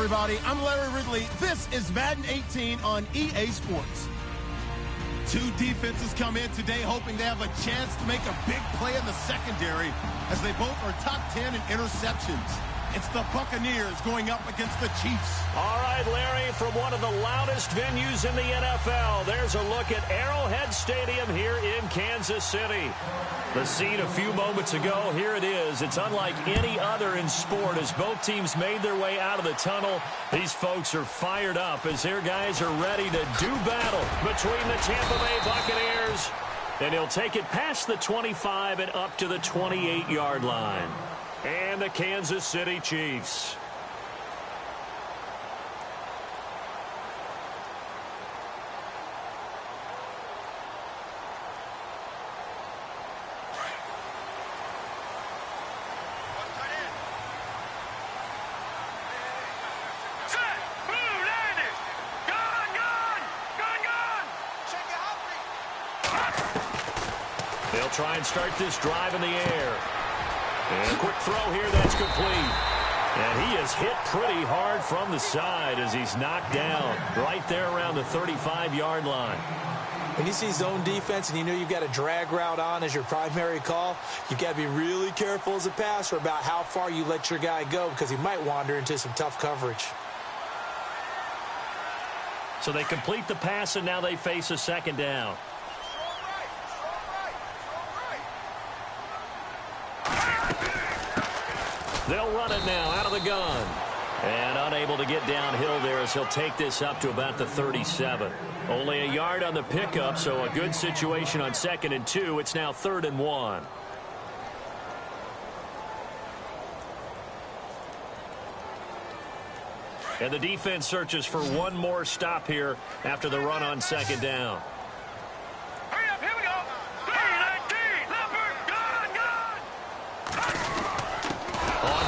everybody. I'm Larry Ridley. This is Madden 18 on EA Sports. Two defenses come in today hoping they have a chance to make a big play in the secondary as they both are top 10 in interceptions. It's the Buccaneers going up against the Chiefs. All right, Larry, from one of the loudest venues in the NFL, there's a look at Arrowhead Stadium here in Kansas City. The scene a few moments ago, here it is. It's unlike any other in sport as both teams made their way out of the tunnel. These folks are fired up as their guys are ready to do battle between the Tampa Bay Buccaneers. And he'll take it past the 25 and up to the 28-yard line. And the Kansas City Chiefs. They'll try and start this drive in the air. And a quick throw here, that's complete. And he is hit pretty hard from the side as he's knocked down right there around the 35-yard line. When you see zone defense and you know you've got a drag route on as your primary call, you've got to be really careful as a passer about how far you let your guy go because he might wander into some tough coverage. So they complete the pass, and now they face a second down. They'll run it now out of the gun. And unable to get downhill there as he'll take this up to about the 37. Only a yard on the pickup, so a good situation on 2nd and 2. It's now 3rd and 1. And the defense searches for one more stop here after the run on 2nd down.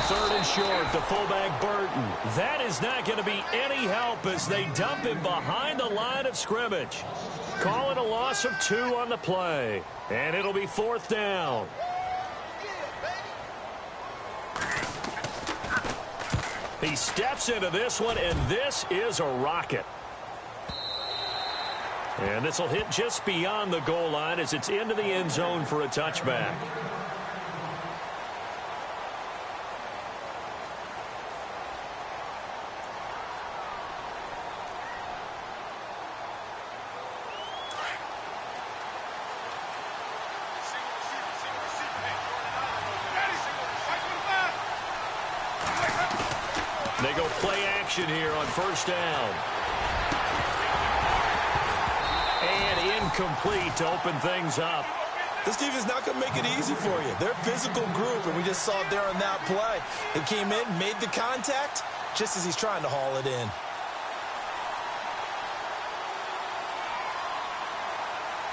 Third and short, the fullback Burton. That is not going to be any help as they dump him behind the line of scrimmage. Calling a loss of 2 on the play. And it'll be 4th down. He steps into this one, and this is a rocket. And this will hit just beyond the goal line as it's into the end zone for a touchback. They go play action here on 1st down. And incomplete to open things up. This defense is not going to make it easy for you. They're a physical group, and we just saw it there on that play. They came in, made the contact, just as he's trying to haul it in.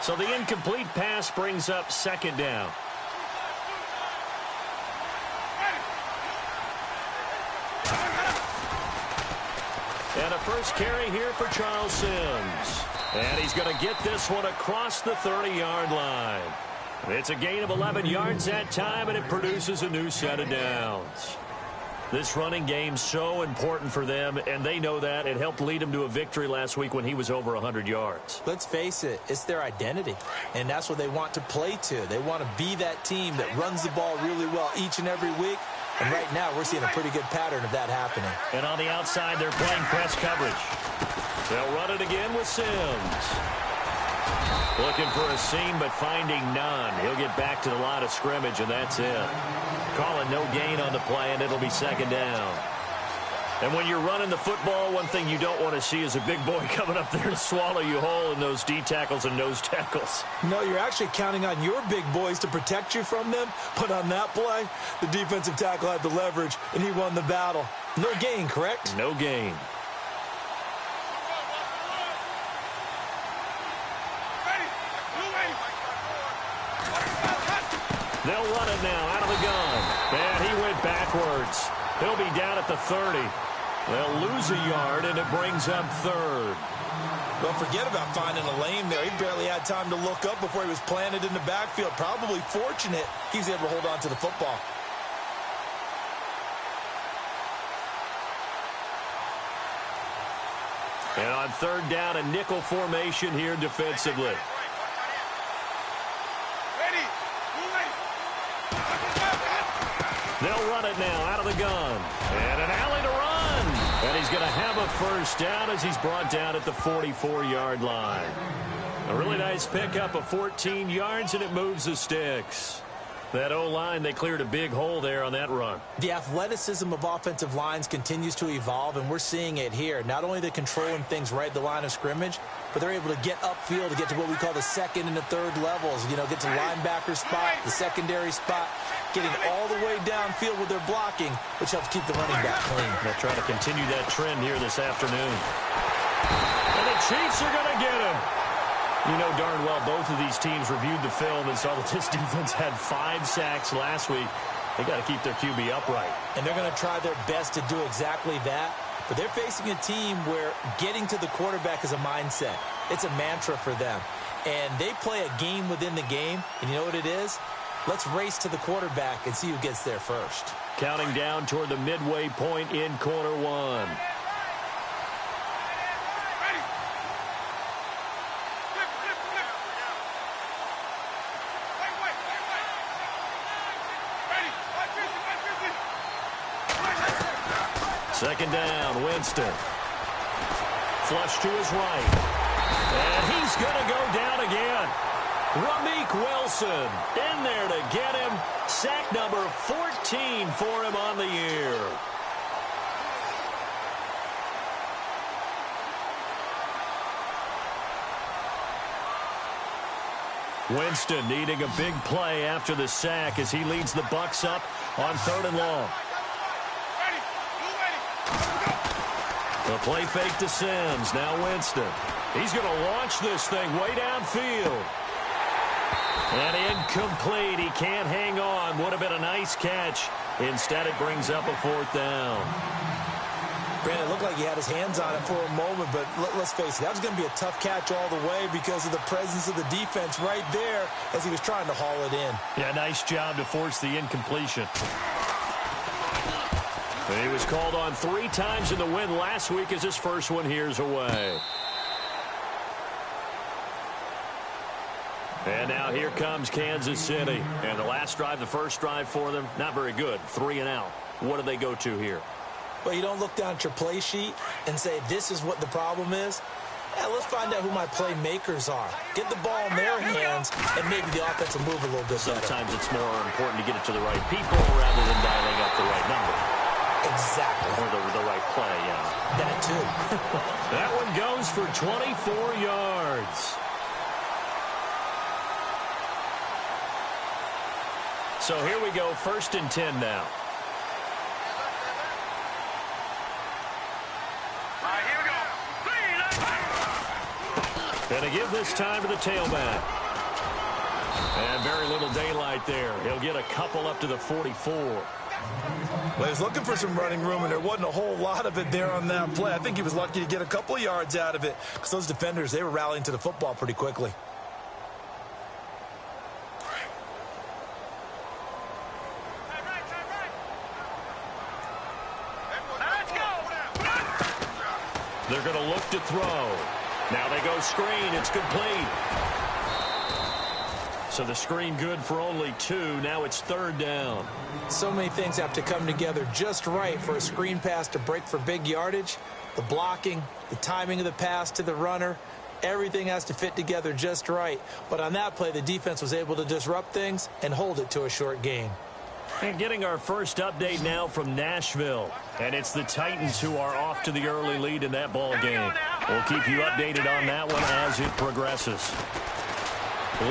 So the incomplete pass brings up 2nd down. And a first carry here for Charles Sims. And he's going to get this one across the 30-yard line. It's a gain of 11 yards that time, and it produces a new set of downs. This running game's so important for them, and they know that. It helped lead them to a victory last week when he was over 100 yards. Let's face it, it's their identity, and that's what they want to play to. They want to be that team that runs the ball really well each and every week, and right now we're seeing a pretty good pattern of that happening. And on the outside, they're playing press coverage. They'll run it again with Sims. Looking for a seam, but finding none. He'll get back to the line of scrimmage, and that's it. Calling no gain on the play, and it'll be 2nd down. And when you're running the football, one thing you don't want to see is a big boy coming up there to swallow you whole in those D tackles and nose tackles. No, you're actually counting on your big boys to protect you from them. But on that play, the defensive tackle had the leverage, and he won the battle. No gain, correct? No gain. They'll run it now out of the gun. And he went backwards. He'll be down at the 30. They'll lose a yard, and it brings up 3rd. Well, forget about finding a lane there. He barely had time to look up before he was planted in the backfield. Probably fortunate he was able to hold on to the football. And on third down, a nickel formation here defensively. They'll run it now out of the gun. And an alley to run. And he's going to have a first down as he's brought down at the 44-yard line. A really nice pickup of 14 yards, and it moves the sticks. That O-line, they cleared a big hole there on that run. The athleticism of offensive lines continues to evolve, and we're seeing it here. Not only are they controlling things right at the line of scrimmage, but they're able to get upfield to get to what we call the second and the third levels. You know, get to linebacker spot, the secondary spot, getting all the way downfield with their blocking, which helps keep the running back clean. They'll try to continue that trend here this afternoon. And the Chiefs are going to get him. You know darn well both of these teams reviewed the film and saw that this defense had 5 sacks last week. They got to keep their QB upright. And they're going to try their best to do exactly that. But they're facing a team where getting to the quarterback is a mindset. It's a mantra for them. And they play a game within the game. And you know what it is? Let's race to the quarterback and see who gets there first. Counting down toward the midway point in quarter one. Second down, Winston. Flush to his right. And he's going to go down again. Ramik Wilson in there to get him. Sack number 14 for him on the year. Winston needing a big play after the sack as he leads the Bucs up on 3rd and long. The play fake to Sims. Now Winston. He's going to launch this thing way downfield. And incomplete. He can't hang on. Would have been a nice catch. Instead, it brings up a 4th down. Brandon, it looked like he had his hands on it for a moment, but let's face it, that was going to be a tough catch all the way because of the presence of the defense right there as he was trying to haul it in. Yeah, nice job to force the incompletion. He was called on 3 times in the win last week as his first one here's away. And now here comes Kansas City. And the last drive, the first drive for them, not very good. 3 and out. What do they go to here? Well, you don't look down at your play sheet and say, this is what the problem is. Yeah, let's find out who my playmakers are. Get the ball in their hands, and maybe the offense will move a little bit better. Sometimes it's more important to get it to the right people rather than dialing up the right number. Exactly. Or the right play, yeah. That too. That one goes for 24 yards. So here we go, 1st and 10 now. And a give this time to the tailback. And very little daylight there. He'll get a couple up to the 44. Well, he was looking for some running room, and there wasn't a whole lot of it there on that play. I think he was lucky to get a couple of yards out of it because those defenders, they were rallying to the football pretty quickly. They're going to look to throw. Now they go screen. It's complete. So the screen good for only 2. Now it's 3rd down. So many things have to come together just right for a screen pass to break for big yardage. The blocking, the timing of the pass to the runner, everything has to fit together just right. But on that play, the defense was able to disrupt things and hold it to a short gain. And getting our first update now from Nashville. And it's the Titans who are off to the early lead in that ball game. We'll keep you updated on that one as it progresses.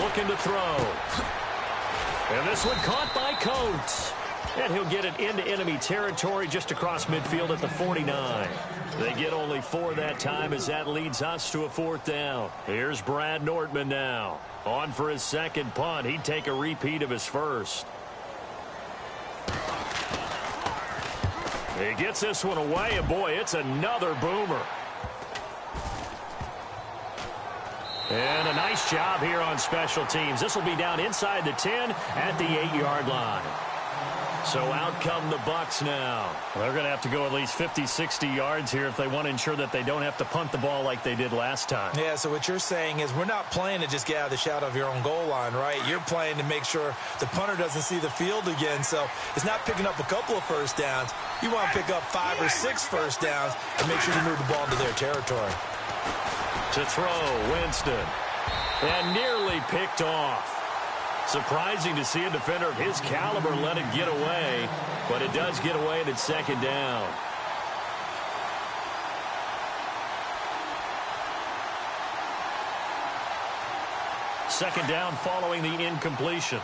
Looking to throw. And this one caught by Coates. And he'll get it into enemy territory just across midfield at the 49. They get only 4 that time as that leads us to a 4th down. Here's Brad Nortman now. On for his second punt. He'd take a repeat of his first. He gets this one away, and boy, it's another boomer. And a nice job here on special teams. This will be down inside the 10 at the 8-yard line. So out come the Bucs now. They're going to have to go at least 50, 60 yards here if they want to ensure that they don't have to punt the ball like they did last time. Yeah, so what you're saying is we're not playing to just get out of the shadow of your own goal line, right? You're playing to make sure the punter doesn't see the field again. So it's not picking up a couple of first downs. You want to pick up 5 or 6 first downs and make sure you move the ball into their territory. To throw, Winston. And nearly picked off. Surprising to see a defender of his caliber let it get away, but it does get away and it's second down. Second down following the incompletion.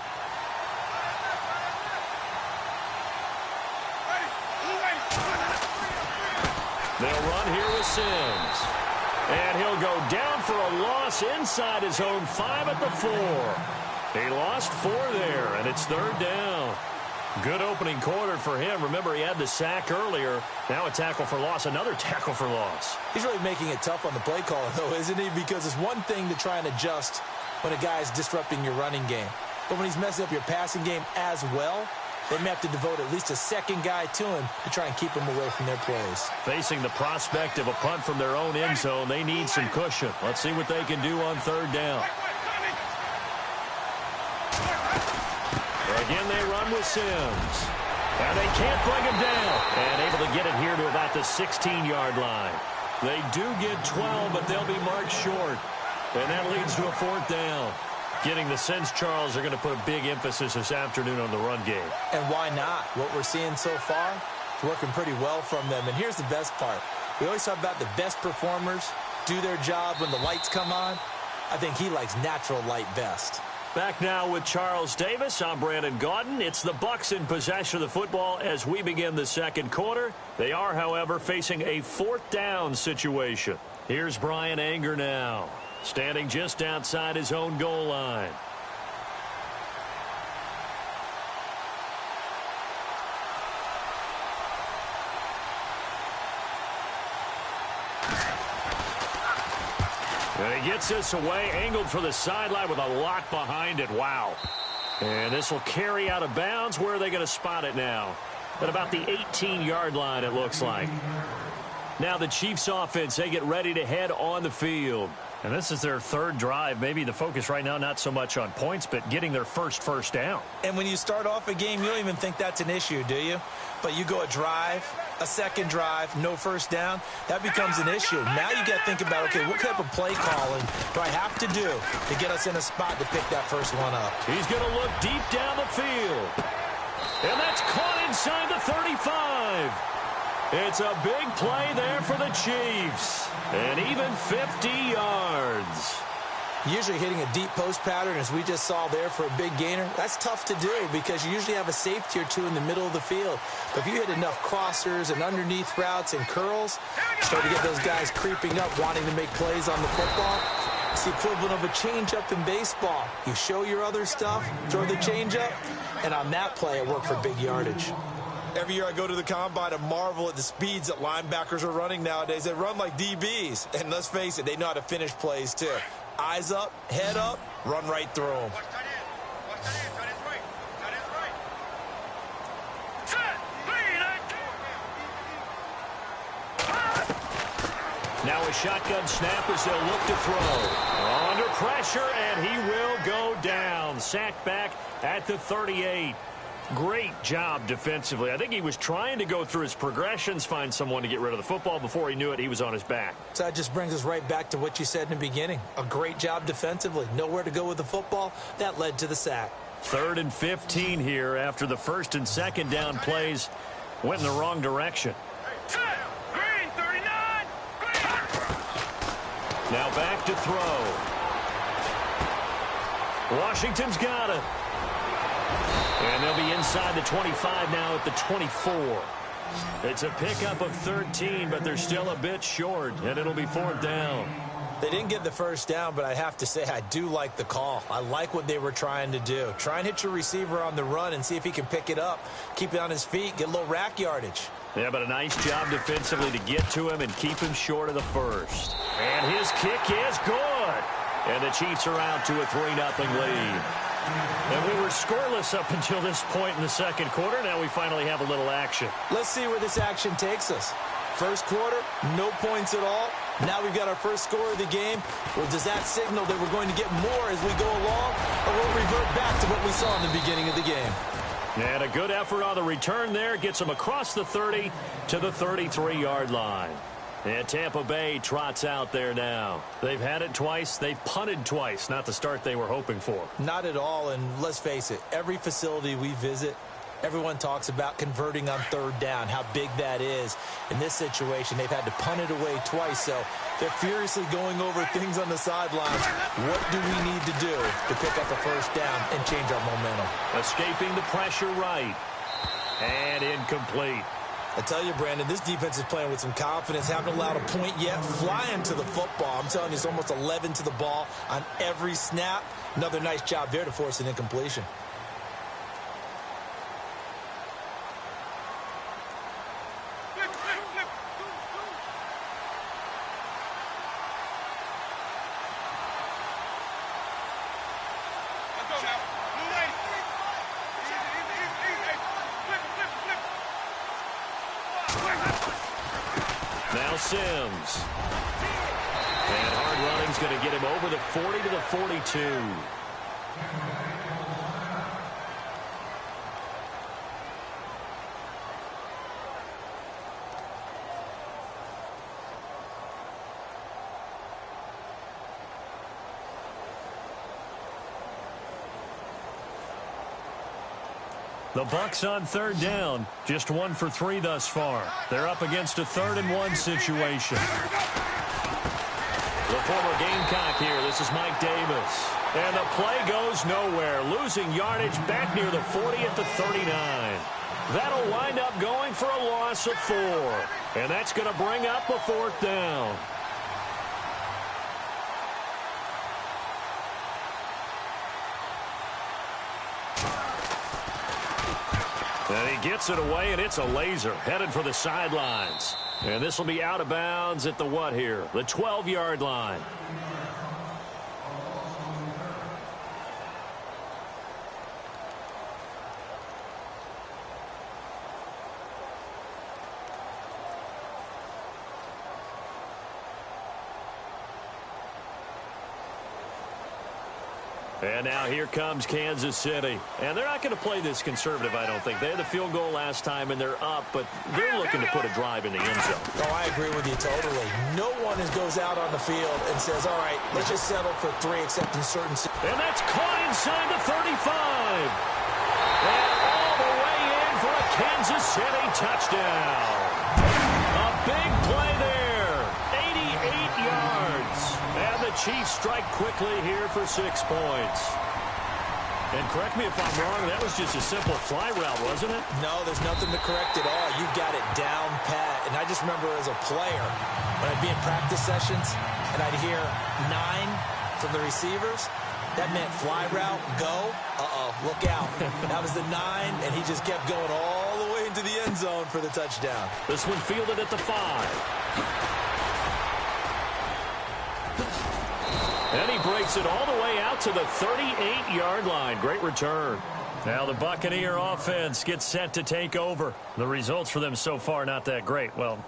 They'll run here with Sims. And he'll go down for a loss inside his own 5 at the 4. He lost 4 there, and it's third down. Good opening quarter for him. Remember, he had the sack earlier. Now a tackle for loss, another tackle for loss. He's really making it tough on the play caller, though, isn't he? Because it's one thing to try and adjust when a guy's disrupting your running game. But when he's messing up your passing game as well, they may have to devote at least a second guy to him to try and keep him away from their plays. Facing the prospect of a punt from their own end zone, they need some cushion. Let's see what they can do on third down. Again, they run with Sims. And they can't bring him down. And able to get it here to about the 16-yard line. They do get 12, but they'll be marked short. And that leads to a fourth down. Getting the sense, Charles, are going to put a big emphasis this afternoon on the run game. And why not? What we're seeing so far is working pretty well from them. And here's the best part. We always talk about the best performers do their job when the lights come on. I think he likes natural light best. Back now with Charles Davis. I'm Brandon Gaudin. It's the Bucs in possession of the football as we begin the second quarter. They are, however, facing a fourth down situation. Here's Brian Anger now, standing just outside his own goal line. And he gets this away, angled for the sideline with a lot behind it. Wow. And this will carry out of bounds. Where are they going to spot it now? At about the 18-yard line, it looks like. Now the Chiefs offense, they get ready to head on the field. And this is their third drive. Maybe the focus right now not so much on points, but getting their first down. And when you start off a game, you don't even think that's an issue, do you? But you go a drive, a second drive, no first down, that becomes an issue. Now you got to think about, okay, what type of play calling do I have to do to get us in a spot to pick that first one up? He's going to look deep down the field. And that's caught inside the 35. It's a big play there for the Chiefs. And even 50 yards. Usually hitting a deep post pattern, as we just saw there for a big gainer, that's tough to do because you usually have a safety or two in the middle of the field. But if you hit enough crossers and underneath routes and curls, start to get those guys creeping up, wanting to make plays on the football. It's the equivalent of a changeup in baseball. You show your other stuff, throw the changeup, and on that play, it worked for big yardage. Every year I go to the combine and marvel at the speeds that linebackers are running nowadays. They run like DBs. And let's face it, they know how to finish plays too. Eyes up, head up, run right through them. Now a shotgun snap as they'll look to throw. Under pressure, and he will go down. Sacked back at the 38. Great job defensively. I think he was trying to go through his progressions, find someone to get rid of the football. Before he knew it, he was on his back. So that just brings us right back to what you said in the beginning. A great job defensively. Nowhere to go with the football. That led to the sack. 3rd and 15 here after the first and second down plays went in the wrong direction. Green, 39. Now back to throw. Washington's got it. And they'll be inside the 25 now at the 24. It's a pickup of 13, but they're still a bit short, and it'll be 4th down. They didn't get the first down, but I have to say I do like the call. I like what they were trying to do. Try and hit your receiver on the run and see if he can pick it up, keep it on his feet, get a little rack yardage. Yeah, but a nice job defensively to get to him and keep him short of the first. And his kick is good. And the Chiefs are out to a 3-0 lead. And we were scoreless up until this point in the second quarter. Now we finally have a little action. Let's see where this action takes us. First quarter, no points at all. Now we've got our first score of the game. Well, does that signal that we're going to get more as we go along, or we'll revert back to what we saw in the beginning of the game? And a good effort on the return there. Gets them across the 30 to the 33-yard line. And Tampa Bay trots out there now. They've had it twice. They've punted twice. Not the start they were hoping for. Not at all, and let's face it, every facility we visit, everyone talks about converting on third down, how big that is. In this situation, they've had to punt it away twice, so they're furiously going over things on the sidelines. What do we need to do to pick up a first down and change our momentum? Escaping the pressure right. And incomplete. I tell you, Brandon, this defense is playing with some confidence. Haven't allowed a point yet. Flying to the football. I'm telling you, it's almost 11 to the ball on every snap. Another nice job there to force an incompletion. Now Sims. And hard running's going to get him over the 40 to the 42. The Bucs on third down. Just 1 for 3 thus far. They're up against a 3rd and 1 situation. The former Gamecock here. This is Mike Davis. And the play goes nowhere. Losing yardage back near the 40 at the 39. That'll wind up going for a loss of 4. And that's going to bring up a 4th down. And he gets it away, and it's a laser headed for the sidelines. And this will be out of bounds at the what here? The 12-yard line. And now here comes Kansas City. And they're not going to play this conservative, I don't think. They had the field goal last time, and they're up, but they're looking to put a drive in the end zone. Oh, I agree with you totally. No one goes out on the field and says, all right, let's just settle for 3 except in certain situations. And that's caught inside the 35. And all the way in for a Kansas City touchdown. A big play there. 88 yards. And the Chiefs strike quickly here for 6 points. And correct me if I'm wrong, that was just a simple fly route, wasn't it? No, there's nothing to correct at all. You got it down pat. And I just remember as a player, when I'd be in practice sessions and I'd hear 9 from the receivers, that meant fly route, go. Uh-oh, look out. That was the 9, and he just kept going all the way into the end zone for the touchdown. This one fielded at the 5. And he breaks it all the way out to the 38-yard line. Great return. Now the Buccaneer offense gets set to take over. The results for them so far not that great. Well,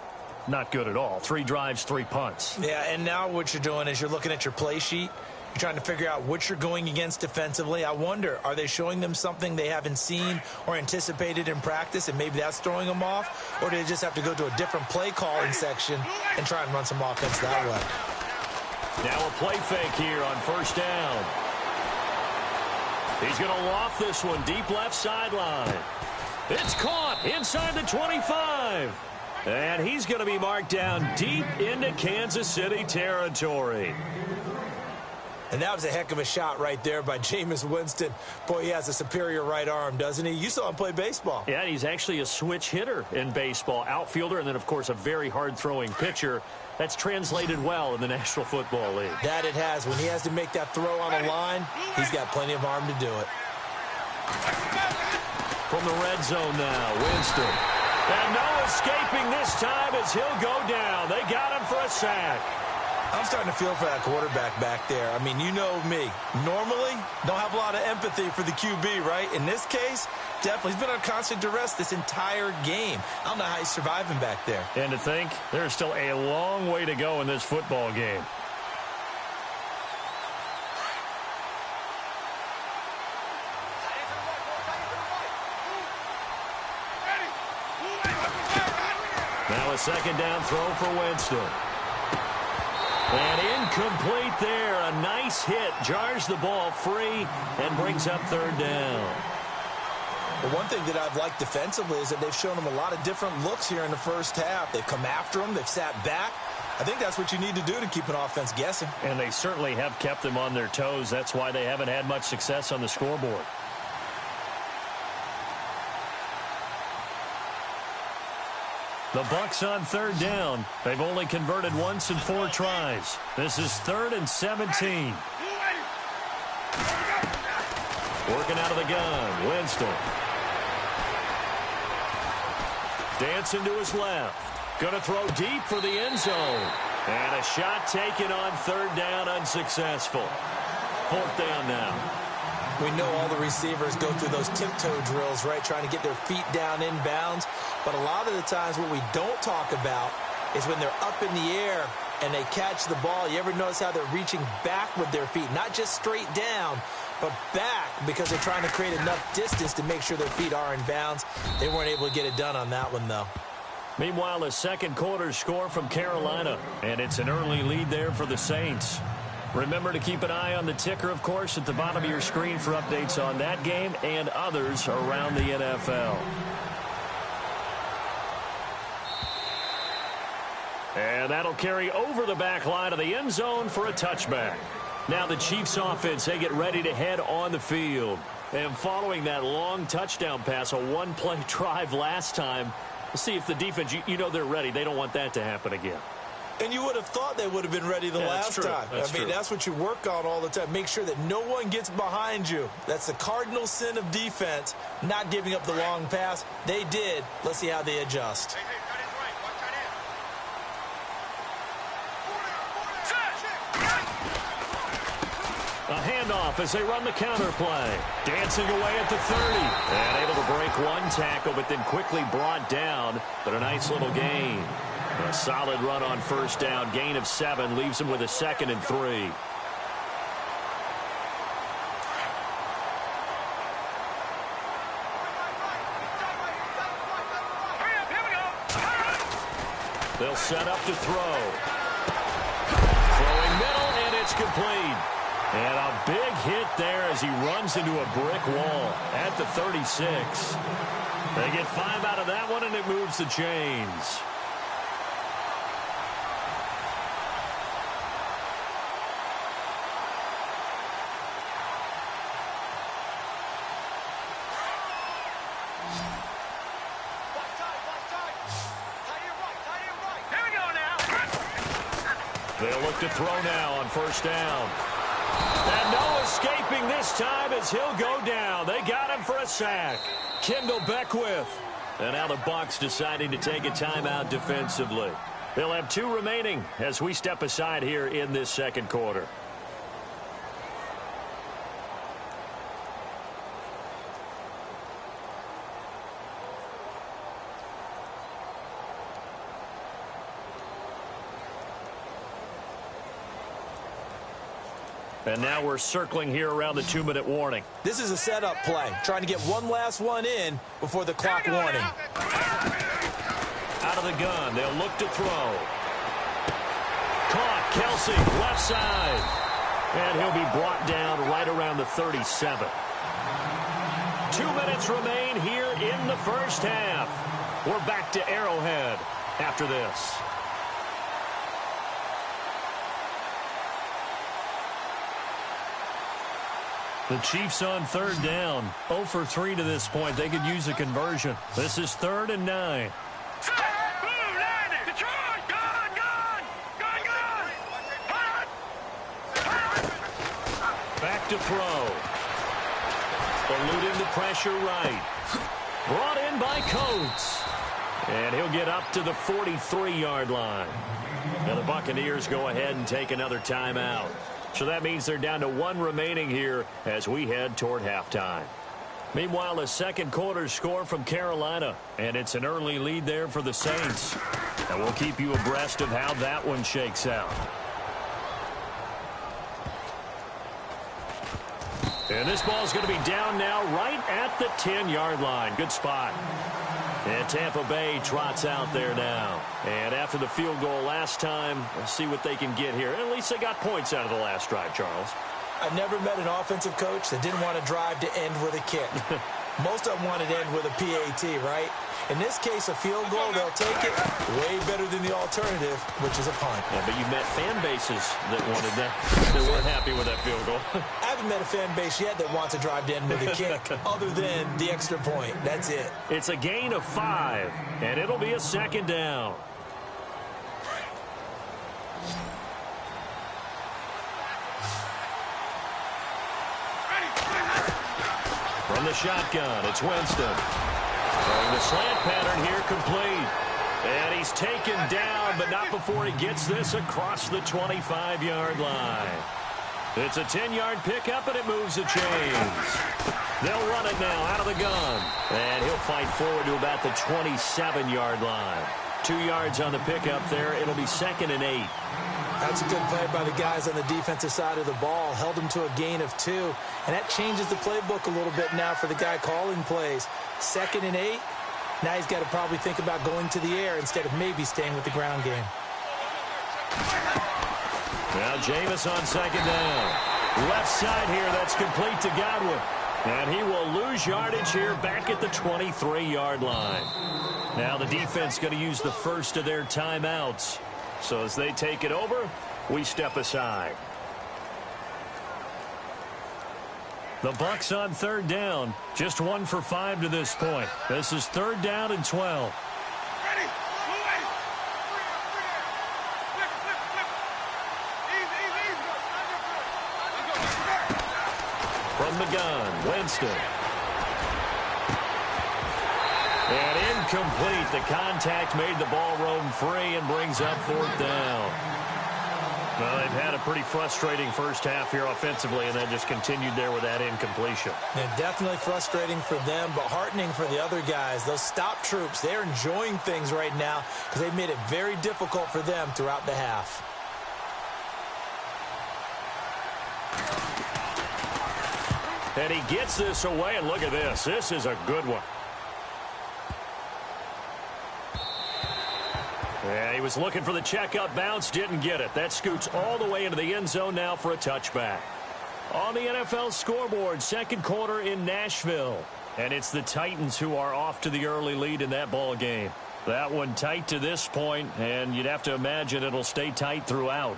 not good at all. 3 drives, 3 punts. Yeah, and now what you're doing is you're looking at your play sheet. You're trying to figure out what you're going against defensively. I wonder, are they showing them something they haven't seen or anticipated in practice, and maybe that's throwing them off? Or do they just have to go to a different play calling section and try and run some offense that way? Now a play fake here on first down. He's going to loft this one deep left sideline. It's caught inside the 25. And he's going to be marked down deep into Kansas City territory. And that was a heck of a shot right there by Jameis Winston. Boy, he has a superior right arm, doesn't he? You saw him play baseball. Yeah, he's actually a switch hitter in baseball. Outfielder, and then, of course, a very hard-throwing pitcher. That's translated well in the National Football League. That it has. When he has to make that throw on the line, he's got plenty of arm to do it. From the red zone now, Winston. And no escaping this time as he'll go down. They got him for a sack. I'm starting to feel for that quarterback back there. I mean, you know me. Normally, don't have a lot of empathy for the QB, right? In this case, definitely. He's been on constant duress this entire game. I don't know how he's surviving back there. And to think, there's still a long way to go in this football game. Now a second down throw for Winston. And incomplete there. A nice hit. Jars the ball free and brings up third down. The one thing that I've liked defensively is that they've shown him a lot of different looks here in the first half. They've come after him. They've sat back. I think that's what you need to do to keep an offense guessing. And they certainly have kept them on their toes. That's why they haven't had much success on the scoreboard. The Bucs on third down. They've only converted once in 4 tries. This is 3rd and 17. Working out of the gun, Winston. Dancing to his left. Going to throw deep for the end zone. And a shot taken on third down, unsuccessful. 4th down now. We know all the receivers go through those tiptoe drills, right, trying to get their feet down inbounds. But a lot of the times what we don't talk about is when they're up in the air and they catch the ball. You ever notice how they're reaching back with their feet? Not just straight down, but back, because they're trying to create enough distance to make sure their feet are in bounds. They weren't able to get it done on that one, though. Meanwhile, a second quarter score from Carolina, and it's an early lead there for the Saints. Remember to keep an eye on the ticker, of course, at the bottom of your screen for updates on that game and others around the NFL. And that'll carry over the back line of the end zone for a touchback. Now the Chiefs offense, they get ready to head on the field. And following that long touchdown pass, a one-play drive last time, we'll see if the defense, you know they're ready. They don't want that to happen again. And you would have thought they would have been ready the last time. That's what you work on all the time. Make sure that no one gets behind you. That's the cardinal sin of defense, not giving up the long pass. They did. Let's see how they adjust. A handoff as they run the counter play. Dancing away at the 30. And able to break one tackle, but then quickly brought down. But a nice little gain. A solid run on first down. Gain of 7 leaves him with a 2nd and 3. They'll set up to throw. Throwing middle, and it's complete. And a big hit there as he runs into a brick wall at the 36. They get 5 out of that one, and it moves the chains. They'll look to throw now on first down. And no escaping this time as he'll go down. They got him for a sack. Kendall Beckwith. And now the Bucs deciding to take a timeout defensively. They'll have 2 remaining as we step aside here in this second quarter. And now we're circling here around the 2-minute warning. This is a setup play, trying to get one last one in before the clock warning. Out of the gun, they'll look to throw. Caught, Kelsey, left side. And he'll be brought down right around the 37. 2 minutes remain here in the first half. We're back to Arrowhead after this. The Chiefs on third down. 0 for 3 to this point. They could use a conversion. This is 3rd and 9. Back to throw. Eluding the pressure right. Brought in by Coates. And he'll get up to the 43-yard line. Now the Buccaneers go ahead and take another timeout. So that means they're down to one remaining here as we head toward halftime. Meanwhile, a second quarter score from Carolina, and it's an early lead there for the Saints. And we'll keep you abreast of how that one shakes out. And this ball's going to be down now right at the 10-yard line. Good spot. And Tampa Bay trots out there now. And after the field goal last time, let's see what they can get here. At least they got points out of the last drive, Charles. I've never met an offensive coach that didn't want to drive to end with a kick. Most of them wanted to end with a PAT, right? In this case, a field goal, they'll take it way better than the alternative, which is a punt. Yeah, but you've met fan bases that wanted that, that weren't happy with that field goal. I haven't met a fan base yet that wants to drive to end with a kick, other than the extra point. That's it. It's a gain of 5, and it'll be a second down. From the shotgun, it's Winston. Throwing the slant pattern here complete. And he's taken down, but not before he gets this across the 25-yard line. It's a 10-yard pickup, and it moves the chains. They'll run it now out of the gun. And he'll fight forward to about the 27-yard line. 2 yards on the pickup there. It'll be 2nd and 8. That's a good play by the guys on the defensive side of the ball. Held him to a gain of 2. And that changes the playbook a little bit now for the guy calling plays. 2nd and 8. Now he's got to probably think about going to the air instead of maybe staying with the ground game. Now Jameis on 2nd down. Left side here, that's complete to Godwin. And he will lose yardage here back at the 23-yard line. Now the defense going to use the first of their timeouts. So as they take it over, we step aside. The Bucs on 3rd down. Just 1 for 5 to this point. This is 3rd down and 12. From the gun, Winston. And incomplete. The contact made the ball roam free and brings up 4th down. Well, they've had a pretty frustrating first half here offensively, and then just continued there with that incompletion. And definitely frustrating for them, but heartening for the other guys. Those stop troops, they're enjoying things right now because they've made it very difficult for them throughout the half. And he gets this away, and look at this. This is a good one. Yeah, he was looking for the checkup bounce, didn't get it. That scoots all the way into the end zone now for a touchback. On the NFL scoreboard, 2nd quarter in Nashville. And it's the Titans who are off to the early lead in that ball game. That one tight to this point, and you'd have to imagine it'll stay tight throughout.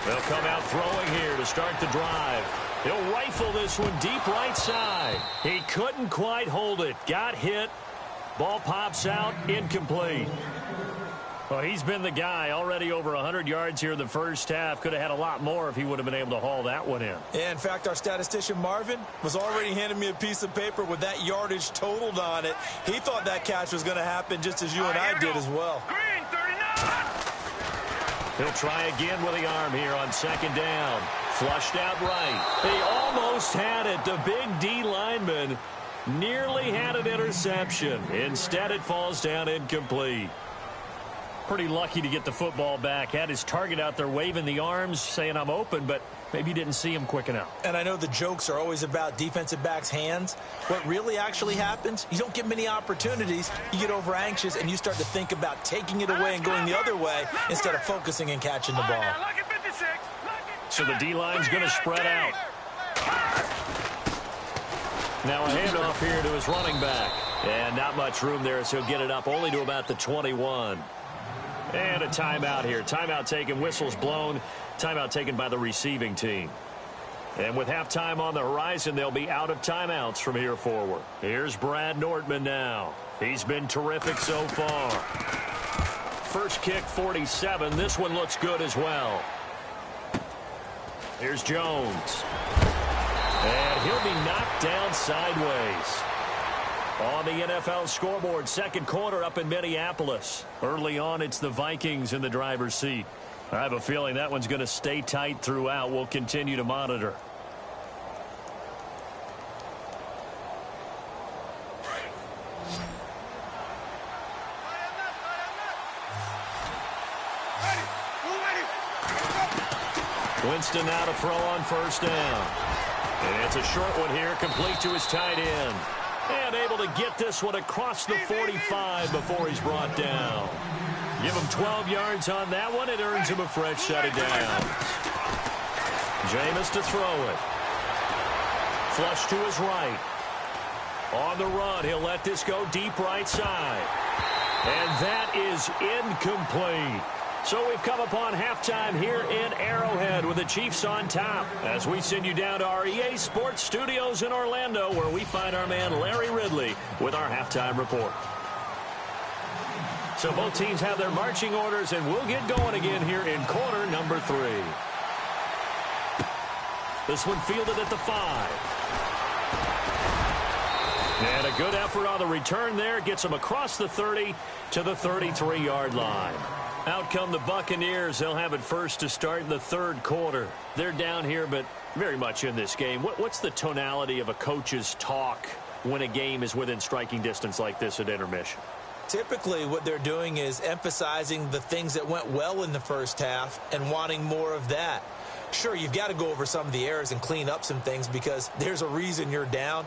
They'll come out throwing here to start the drive. He'll rifle this one deep right side. He couldn't quite hold it. Got hit. Ball pops out. Incomplete. Well, he's been the guy. Already over 100 yards here in the first half. Could have had a lot more if he would have been able to haul that one in. Yeah, in fact, our statistician Marvin was already handing me a piece of paper with that yardage totaled on it. He thought that catch was going to happen just as you and I did as well. Green, 39. He'll try again with the arm here on 2nd down. Flushed out right. He almost had it. The big D lineman nearly had an interception. Instead, it falls down incomplete. Pretty lucky to get the football back. Had his target out there waving the arms, saying I'm open, but maybe didn't see him quick enough. And I know the jokes are always about defensive backs' hands. What really actually happens, you don't get many opportunities. You get over anxious, and you start to think about taking it away and going the other way instead of focusing and catching the ball. So the D-line's going to spread out. Now a handoff here to his running back. And not much room there, so he'll get it up only to about the 21. And a timeout here. Timeout taken, whistles blown. Timeout taken by the receiving team. And with halftime on the horizon, they'll be out of timeouts from here forward. Here's Brad Nordman now. He's been terrific so far. first kick 47. This one looks good as well. Here's Jones. And he'll be knocked down sideways. On the NFL scoreboard, second quarter up in Minneapolis. Early on, it's the Vikings in the driver's seat. I have a feeling that one's going to stay tight throughout. We'll continue to monitor. Winston now to throw on first down. And it's a short one here, complete to his tight end. And able to get this one across the 45 before he's brought down. Give him 12 yards on that one. It earns him a fresh set of downs. Jameis to throw it. Flush to his right. On the run, he'll let this go deep right side. And that is incomplete. So we've come upon halftime here in Arrowhead with the Chiefs on top as we send you down to our EA Sports Studios in Orlando where we find our man Larry Ridley with our halftime report. So both teams have their marching orders and we'll get going again here in quarter number 3. This one fielded at the 5. And a good effort on the return there. Gets them across the 30 to the 33-yard line. Out come the Buccaneers. They'll have it first to start in the third quarter. They're down here, but very much in this game. What's the tonality of a coach's talk when a game is within striking distance like this at intermission? Typically, what they're doing is emphasizing the things that went well in the first half and wanting more of that. Sure, you've got to go over some of the errors and clean up some things because there's a reason you're down.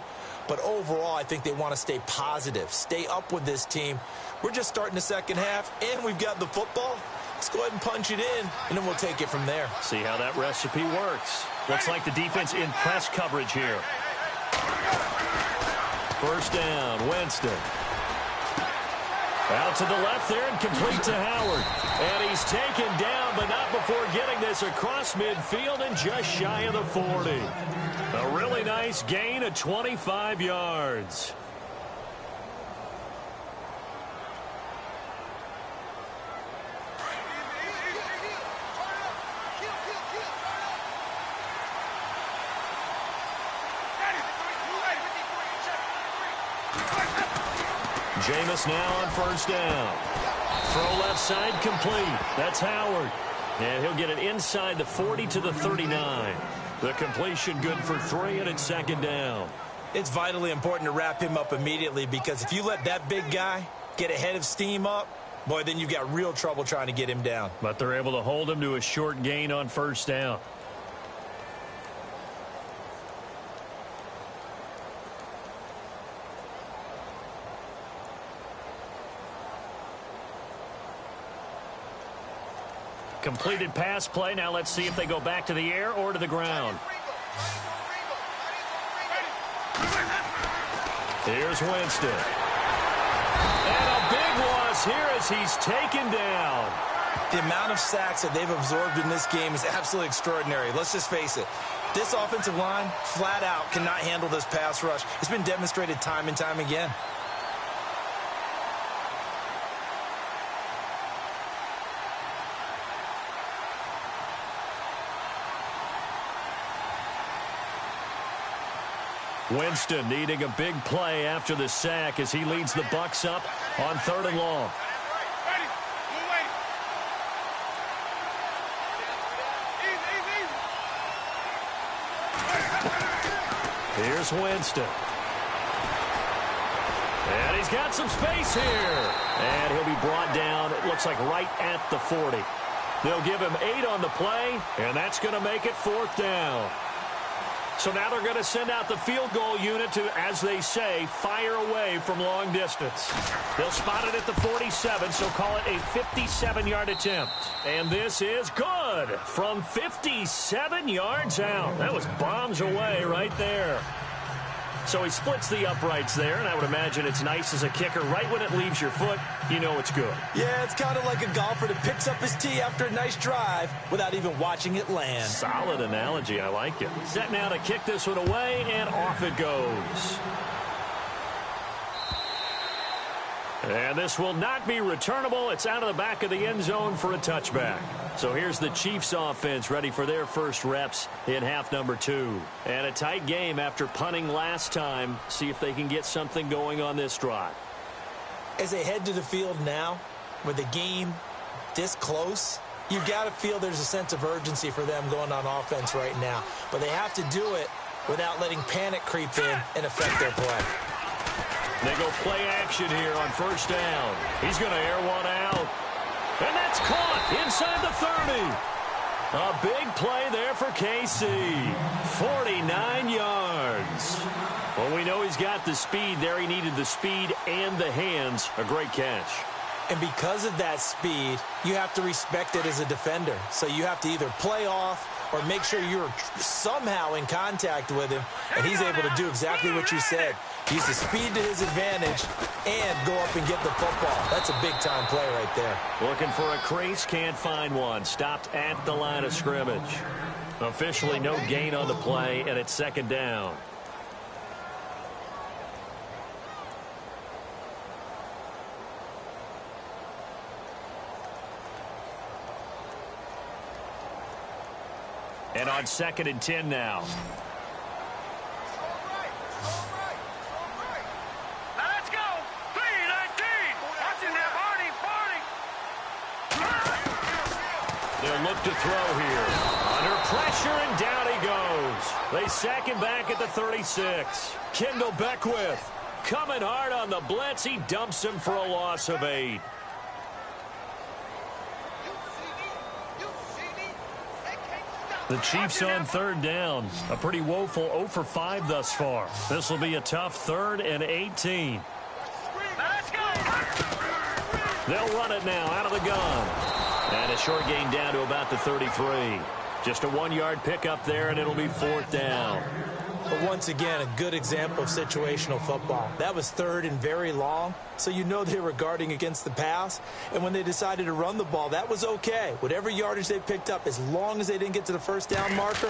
But overall, I think they want to stay positive, stay up with this team. We're just starting the second half, and we've got the football. Let's go ahead and punch it in, and then we'll take it from there. See how that recipe works. Looks like the defense in press coverage here. First down, Winston. Out to the left there and complete to Howard. And he's taken down, but not before getting this across midfield and just shy of the 40. A really nice gain of 25 yards. Jameis now on first down. Throw left side complete. That's Howard. And he'll get it inside the 40 to the 39. The completion good for 3, and it's second down. It's vitally important to wrap him up immediately because if you let that big guy get ahead of steam up, boy, then you've got real trouble trying to get him down. But they're able to hold him to a short gain on first down. Completed pass play. Now let's see if they go back to the air or to the ground. Here's Winston. And a big loss here as he's taken down. The amount of sacks that they've absorbed in this game is absolutely extraordinary. Let's just face it. This offensive line, flat out, cannot handle this pass rush. It's been demonstrated time and time again. Winston needing a big play after the sack as he leads the Bucs up on 3rd and long. Here's Winston. And he's got some space here. And he'll be brought down, it looks like right at the 40. They'll give him 8 on the play, and that's going to make it 4th down. So now they're going to send out the field goal unit to, as they say, fire away from long distance. They'll spot it at the 47, so call it a 57-yard attempt. And this is good from 57 yards out. That was bombs away right there. So he splits the uprights there, and I would imagine it's nice as a kicker. Right when it leaves your foot, you know it's good. Yeah, it's kind of like a golfer that picks up his tee after a nice drive without even watching it land. Solid analogy. I like it. Set now to kick this one away, and off it goes. And this will not be returnable. It's out of the back of the end zone for a touchback. So here's the Chiefs offense ready for their first reps in half number 2. And a tight game after punting last time. See if they can get something going on this drive. As they head to the field now, with the game this close, you've got to feel there's a sense of urgency for them going on offense right now. But they have to do it without letting panic creep in and affect their play. They go play action here on first down. He's going to air one out. And that's caught inside the 30. A big play there for KC. 49 yards. Well, we know he's got the speed there. He needed the speed and the hands. A great catch. And because of that speed, you have to respect it as a defender. So you have to either play off or make sure you're somehow in contact with him. And he's able to do exactly what you said. Use the speed to his advantage and go up and get the football. That's a big-time play right there. Looking for a crease, can't find one. Stopped at the line of scrimmage. Officially no gain on the play, and it's second down. And on 2nd and 10 now. Let's go. 3-19. Watching that Barney. They'll look to throw here. Under pressure, and down he goes. They sack him back at the 36. Kendall Beckwith coming hard on the blitz. He dumps him for a loss of 8. The Chiefs on 3rd down. A pretty woeful 0 for 5 thus far. This will be a tough 3rd and 18. Let's go. They'll run it now out of the gun. And a short gain down to about the 33. Just a 1-yard pickup there, and it'll be 4th down. But once again, a good example of situational football. That was 3rd and very long, so you know they were guarding against the pass. And when they decided to run the ball, that was okay. Whatever yardage they picked up, as long as they didn't get to the first down marker,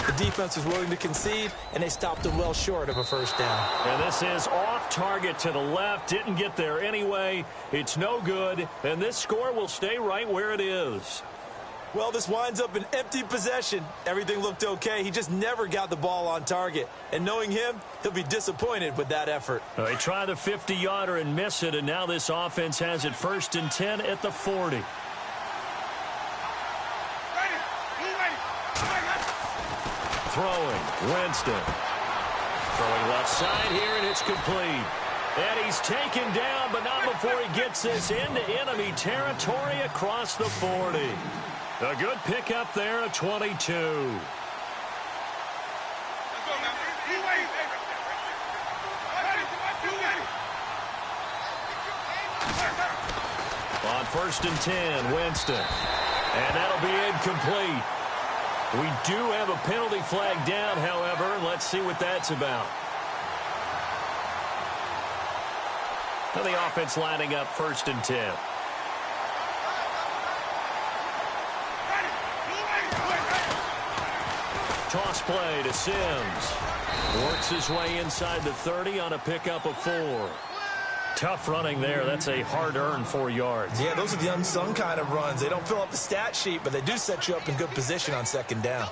the defense was willing to concede, and they stopped them well short of a first down. And this is off target to the left. Didn't get there anyway. It's no good, and this score will stay right where it is. Well, this winds up an empty possession. Everything looked okay. He just never got the ball on target. And knowing him, he'll be disappointed with that effort. They try the 50-yarder and miss it, and now this offense has it 1st and 10 at the 40. Throwing, Winston. Throwing left side here, and it's complete. And he's taken down, but not before he gets this into enemy territory across the 40. A good pickup there at 22. On 1st and 10, Winston. And that'll be incomplete. We do have a penalty flag down, however. Let's see what that's about. And the offense lining up 1st and 10. Toss play to Sims. Works his way inside the 30 on a pickup of 4. Tough running there. That's a hard-earned 4 yards. Yeah, those are the unsung kind of runs. They don't fill up the stat sheet, but they do set you up in good position on 2nd down.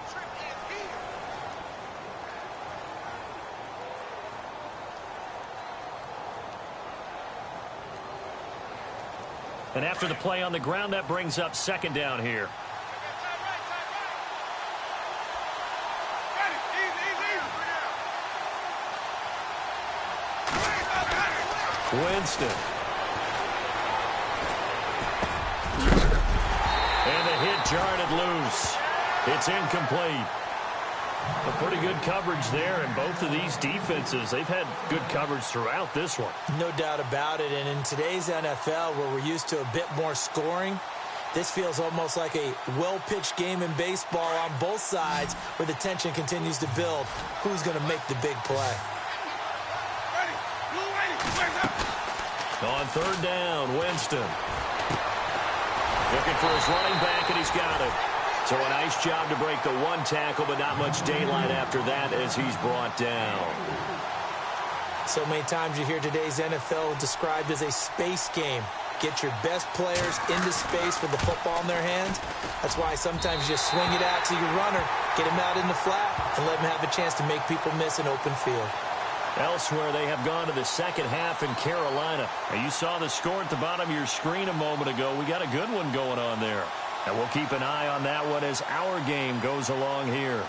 And after the play on the ground, that brings up 2nd down here. Winston. And the hit jarred it loose. It's incomplete. A pretty good coverage there, and both of these defenses, they've had good coverage throughout this one. No doubt about it, and in today's NFL, where we're used to a bit more scoring, this feels almost like a well-pitched game in baseball on both sides, where the tension continues to build. Who's going to make the big play? On 3rd down, Winston. Looking for his running back, and he's got it. So a nice job to break the 1 tackle, but not much daylight after that as he's brought down. So many times you hear today's NFL described as a space game. Get your best players into space with the football in their hands. That's why sometimes you just swing it out to your runner, get him out in the flat, and let him have a chance to make people miss an open field. Elsewhere, they have gone to the second half in Carolina. And you saw the score at the bottom of your screen a moment ago. We got a good one going on there. And we'll keep an eye on that one as our game goes along here.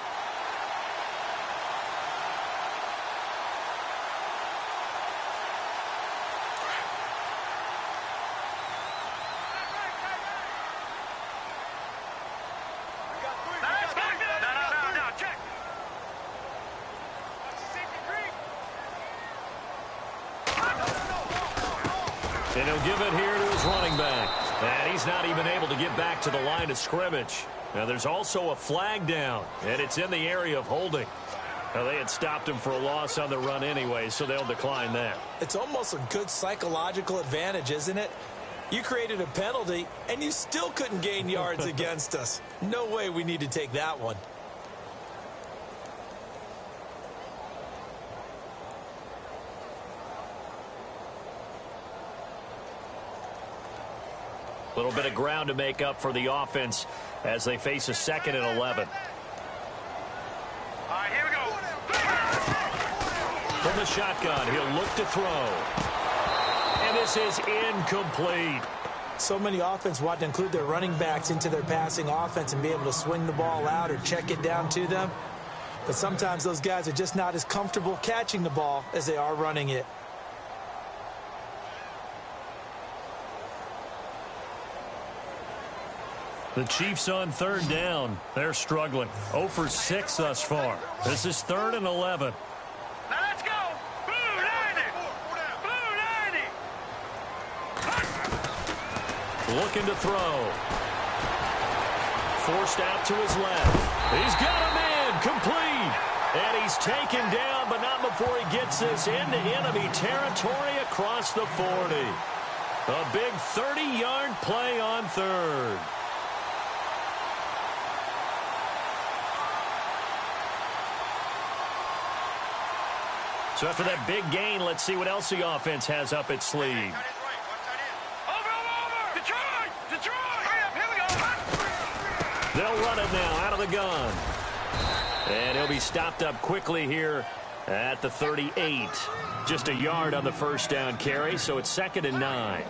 And he'll give it here to his running back. And he's not even able to get back to the line of scrimmage. Now, there's also a flag down, and it's in the area of holding. Now, they had stopped him for a loss on the run anyway, so they'll decline that. It's almost a good psychological advantage, isn't it? You created a penalty, and you still couldn't gain yards against us. No way we need to take that one. A little bit of ground to make up for the offense as they face a 2nd and 11. All right, here we go. From the shotgun, he'll look to throw. And this is incomplete. So many offense want to include their running backs into their passing offense and be able to swing the ball out or check it down to them. But sometimes those guys are just not as comfortable catching the ball as they are running it. The Chiefs on 3rd down. They're struggling. 0 for 6 thus far. This is 3rd and 11. Now let's go. Blue 90. Blue 90. Looking to throw. Forced out to his left. He's got a man. Complete. And he's taken down, but not before he gets this into enemy territory across the 40. A big 30-yard play on 3rd. So after that big gain, let's see what else the offense has up its sleeve. Over. Detroit. Hurry up, here we go. They'll run it now out of the gun. And he'll be stopped up quickly here at the 38. Just a yard on the first down carry, so it's 2nd and 9.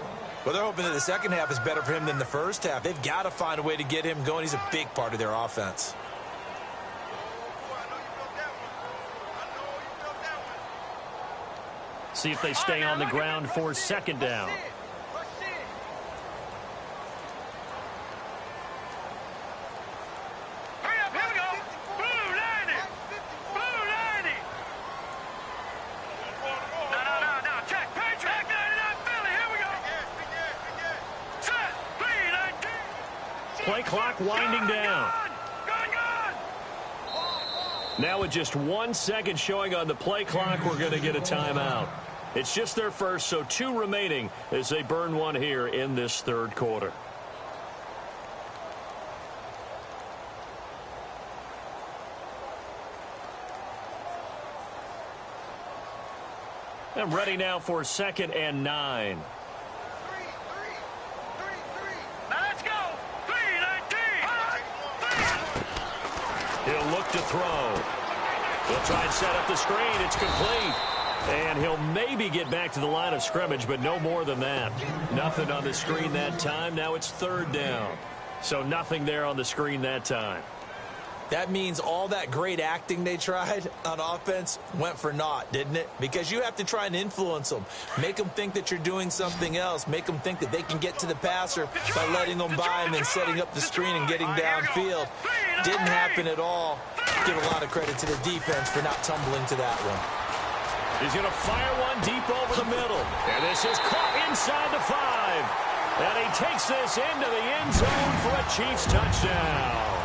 Well, they're hoping that the second half is better for him than the first half. They've got to find a way to get him going. He's a big part of their offense. See if they stay on the ground for 2nd down. Hurry up, here we go. Blue 90. Blue 90. No. Check. Patriot. 99 Philly. Here we go. Set. Play 19. Play clock winding down. Gone. Now with just 1 second showing on the play clock, we're going to get a timeout. It's just their first, so 2 remaining as they burn one here in this 3rd quarter. And ready now for 2nd and 9. Now let's go. 3-19. He'll look to throw. He'll try and set up the screen. It's complete. And he'll maybe get back to the line of scrimmage, but no more than that. Nothing on the screen that time. Now it's 3rd down. So nothing there on the screen that time. That means all that great acting they tried on offense went for naught, didn't it? Because you have to try and influence them. Make them think that you're doing something else. Make them think that they can get to the passer by letting them by and then setting up the screen and getting downfield. Didn't happen at all. Give a lot of credit to the defense for not tumbling to that one. He's going to fire one deep over the middle. And this is caught inside the 5. And he takes this into the end zone for a Chiefs touchdown.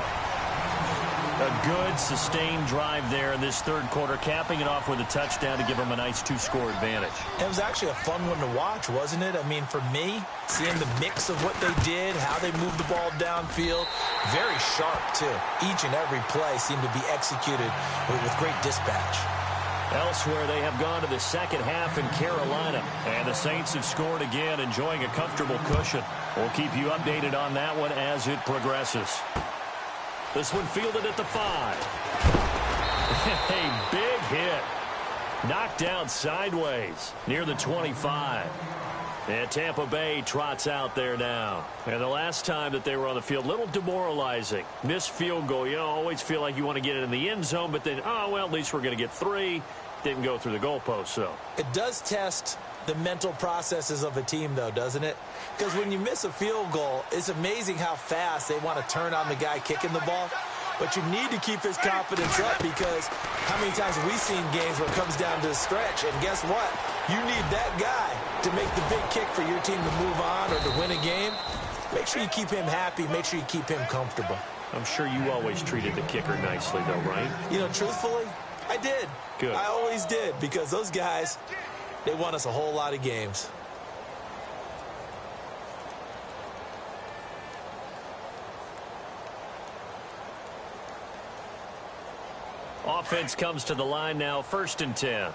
A good, sustained drive there in this 3rd quarter, capping it off with a touchdown to give them a nice 2-score advantage. It was actually a fun one to watch, wasn't it? I mean, for me, seeing the mix of what they did, how they moved the ball downfield, very sharp, too. Each and every play seemed to be executed with great dispatch. Elsewhere, they have gone to the second half in Carolina. And the Saints have scored again, enjoying a comfortable cushion. We'll keep you updated on that one as it progresses. This one fielded at the 5. A big hit. Knocked down sideways near the 25. And Tampa Bay trots out there now. And the last time that they were on the field, a little demoralizing. Missed field goal. You know, always feel like you want to get it in the end zone, but then, oh, well, at least we're going to get 3. Didn't go through the goalpost, so. It does test the mental processes of a team, though, doesn't it? Because when you miss a field goal, it's amazing how fast they want to turn on the guy kicking the ball. But you need to keep his confidence up, because how many times have we seen games where it comes down to a stretch? And guess what? You need that guy to make the big kick for your team to move on or to win a game. Make sure you keep him happy. Make sure you keep him comfortable. I'm sure you always treated the kicker nicely, though, right? You know, truthfully, I did. Good. I always did, because those guys, they won us a whole lot of games. Offense comes to the line now, 1st and 10.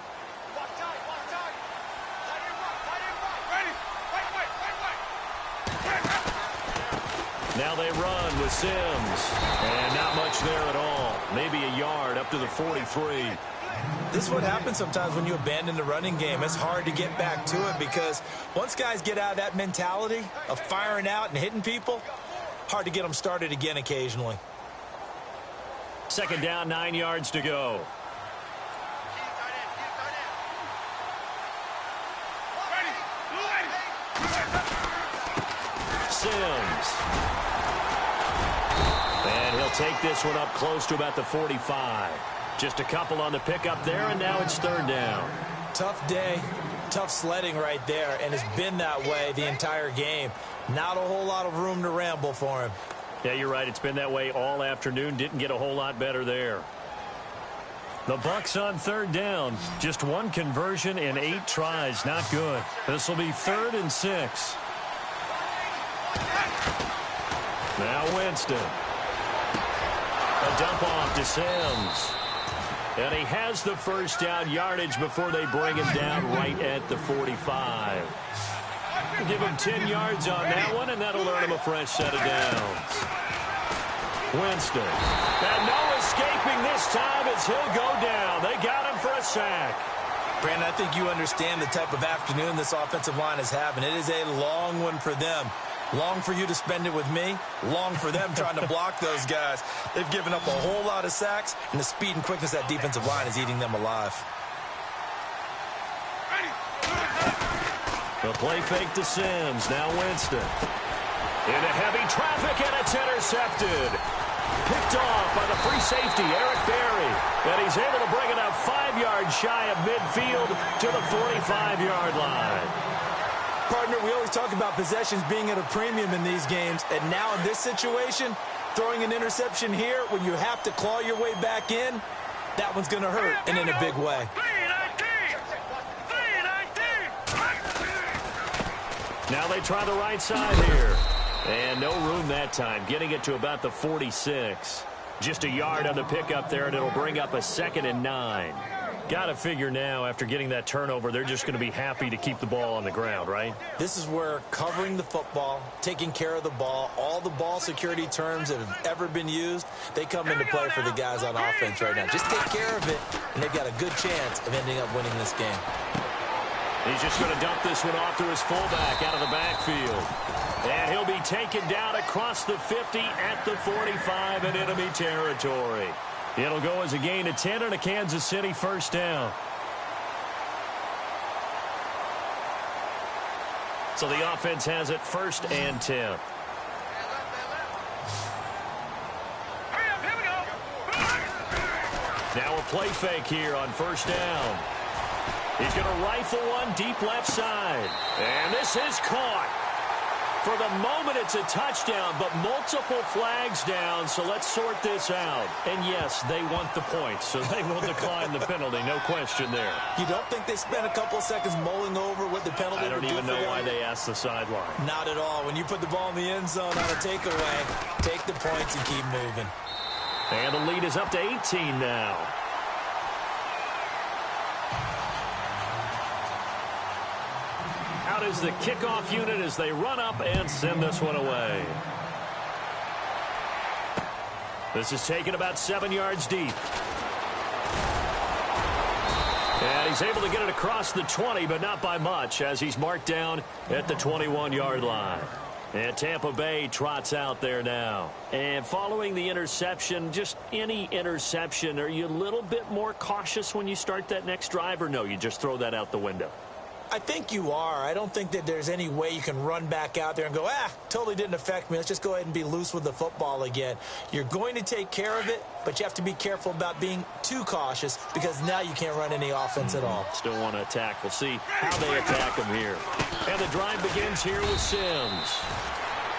Now they run with Sims. And not much there at all. Maybe a yard up to the 43. This is what happens sometimes when you abandon the running game. It's hard to get back to it, because once guys get out of that mentality of firing out and hitting people, hard to get them started again occasionally. 2nd down, 9 yards to go. Sims. And he'll take this one up close to about the 45. Just a couple on the pickup there, and now it's 3rd down. Tough day, tough sledding right there, and it's been that way the entire game. Not a whole lot of room to ramble for him. Yeah, you're right. It's been that way all afternoon. Didn't get a whole lot better there. The Bucs on 3rd down. Just 1 conversion in 8 tries. Not good. This will be 3rd and 6. Now Winston. A dump off to Sims. And he has the 1st down yardage before they bring him down right at the 45. Give him 10 yards on that one, and that'll earn him a fresh set of downs. Winston. And no escaping this time as he'll go down. They got him for a sack. Brandon, I think you understand the type of afternoon this offensive line is having. It is a long one for them. Long for you to spend it with me. Long for them trying to block those guys. They've given up a whole lot of sacks, and the speed and quickness of that defensive line is eating them alive. The play fake to Sims. Now Winston. Into heavy traffic, and it's intercepted. Picked off by the free safety, Eric Berry. And he's able to bring it up 5 yards shy of midfield to the 45-yard line. Partner, we always talk about possessions being at a premium in these games, and now in this situation, throwing an interception here when you have to claw your way back in, that one's going to hurt, and in a big way. Now they try the right side here. And no room that time, getting it to about the 46. Just a yard on the pickup there, and it'll bring up a 2nd and 9. Got to figure now, after getting that turnover, they're just going to be happy to keep the ball on the ground, right? This is where covering the football, taking care of the ball, all the ball security terms that have ever been used, they come into play for the guys on offense right now. Just take care of it, and they've got a good chance of ending up winning this game. He's just going to dump this one off to his fullback out of the backfield. And he'll be taken down across the 50 at the 45 in enemy territory. It'll go as a gain of 10 and a Kansas City 1st down. So the offense has it 1st and 10. Now a play fake here on 1st down. He's going to rifle one deep left side. And this is caught. For the moment, it's a touchdown, but multiple flags down, so let's sort this out. And, yes, they want the points, so they will decline the penalty, no question there. You don't think they spent a couple of seconds mulling over what the penalty would do? I don't even know why they asked the sideline. Not at all. When you put the ball in the end zone on a takeaway, take the points and keep moving. And the lead is up to 18 now. is the kickoff unit as they run up and send this one away. This is taken about 7 yards deep. And he's able to get it across the 20, but not by much, as he's marked down at the 21-yard line. And Tampa Bay trots out there now. And following the interception, just any interception, are you a little bit more cautious when you start that next drive, or no, you just throw that out the window? I think you are. I don't think that there's any way you can run back out there and go, totally didn't affect me. Let's just go ahead and be loose with the football again. You're going to take care of it, but you have to be careful about being too cautious because now you can't run any offense at all. Still want to attack. We'll see how they attack him here. And the drive begins here with Sims.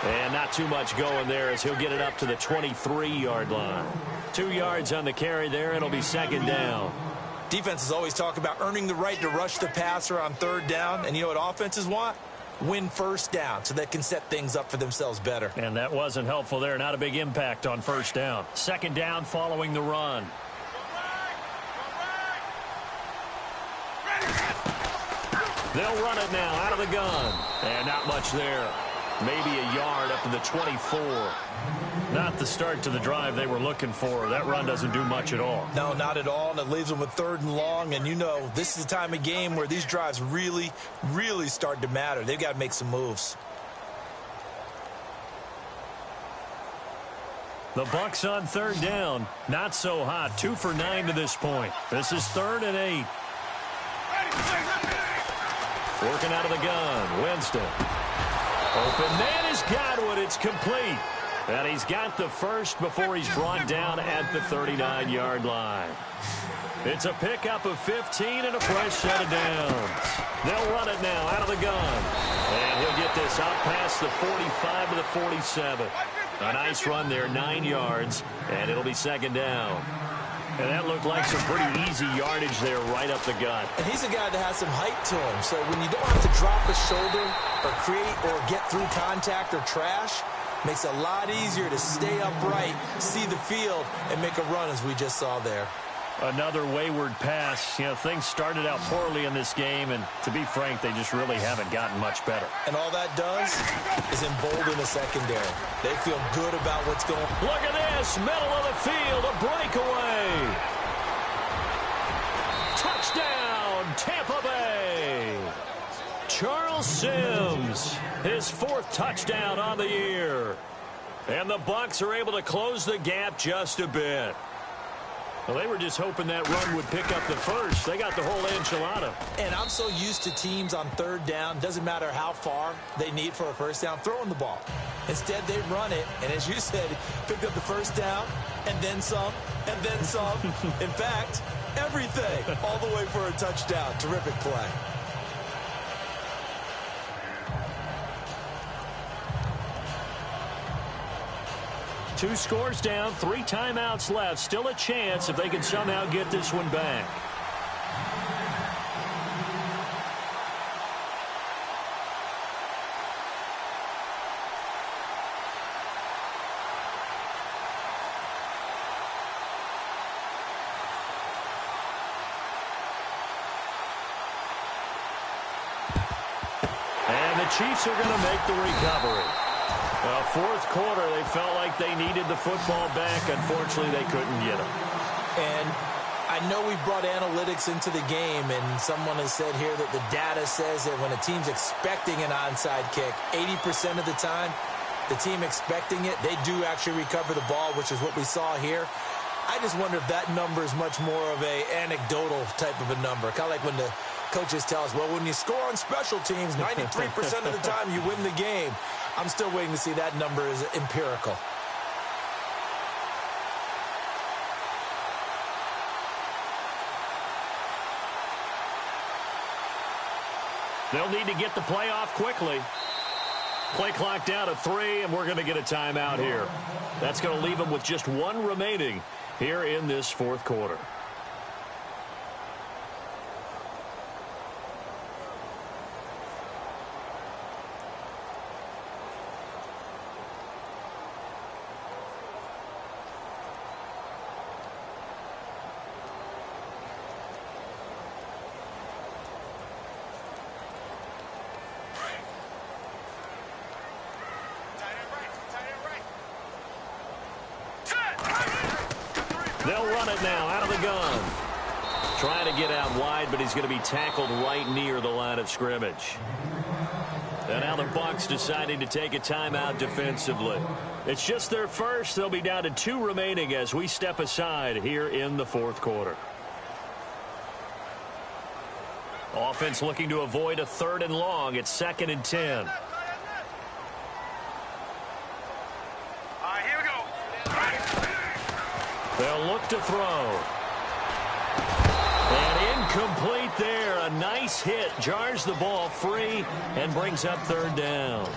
And not too much going there as he'll get it up to the 23-yard line. 2 yards on the carry there. It'll be second down. Defenses always talk about earning the right to rush the passer on third down. And you know what offenses want? Win first down so they can set things up for themselves better. And that wasn't helpful there. Not a big impact on first down. Second down following the run. They'll run it now out of the gun. And not much there. Maybe a yard up to the 24. Not the start to the drive they were looking for. That run doesn't do much at all. No, not at all, and it leaves them with third and long. And you know, this is the time of game where these drives really, really start to matter. They've got to make some moves. The Bucs on third down. Not so hot. 2 for 9 to this point. This is 3rd and 8. Working out of the gun. Winston. Open man is Godwin. It's complete. And he's got the first before he's brought down at the 39-yard line. It's a pickup of 15 and a fresh set of downs. They'll run it now out of the gun. And he'll get this out past the 45 to the 47. A nice run there, 9 yards, and it'll be second down. And that looked like some pretty easy yardage there right up the gut. And he's a guy that has some height to him. So when you don't have to drop a shoulder or create or get through contact or trash, makes it a lot easier to stay upright, see the field, and make a run as we just saw there. Another wayward pass. You know, things started out poorly in this game, and to be frank, they just really haven't gotten much better. And all that does is embolden the secondary. They feel good about what's going on. Look at this, middle of the field, a breakaway. Touchdown, Tampa Bay. Charles Sims, his 4th touchdown on the year. And the Bucs are able to close the gap just a bit. Well, they were just hoping that run would pick up the first. They got the whole enchilada. And I'm so used to teams on third down, doesn't matter how far they need for a first down, throwing the ball. Instead, they run it, and as you said, picked up the first down, and then some, and then some. In fact, everything, all the way for a touchdown. Terrific play. Two scores down, 3 timeouts left. Still a chance if they can somehow get this one back. And the Chiefs are going to make the recovery. Fourth quarter, they felt like they needed the football back. Unfortunately, they couldn't get it. And I know we brought analytics into the game, and someone has said here that the data says that when a team's expecting an onside kick, 80% of the time, the team expecting it, they do actually recover the ball, which is what we saw here. I just wonder if that number is much more of a anecdotal type of a number. Kind of like when the coaches tell us, well, when you score on special teams, 93% of the time you win the game. I'm still waiting to see that number is empirical. They'll need to get the play off quickly. Play clock down to 3, and we're going to get a timeout here. That's going to leave them with just 1 remaining here in this fourth quarter. They'll run it now out of the gun. Trying to get out wide, but he's going to be tackled right near the line of scrimmage. And now the Bucs deciding to take a timeout defensively. It's just their first. They'll be down to 2 remaining as we step aside here in the fourth quarter. Offense looking to avoid a 3rd and long. It's 2nd and 10. All right, here we go. They'll look to throw. And incomplete there. A nice hit. Jars the ball free and brings up 3rd down.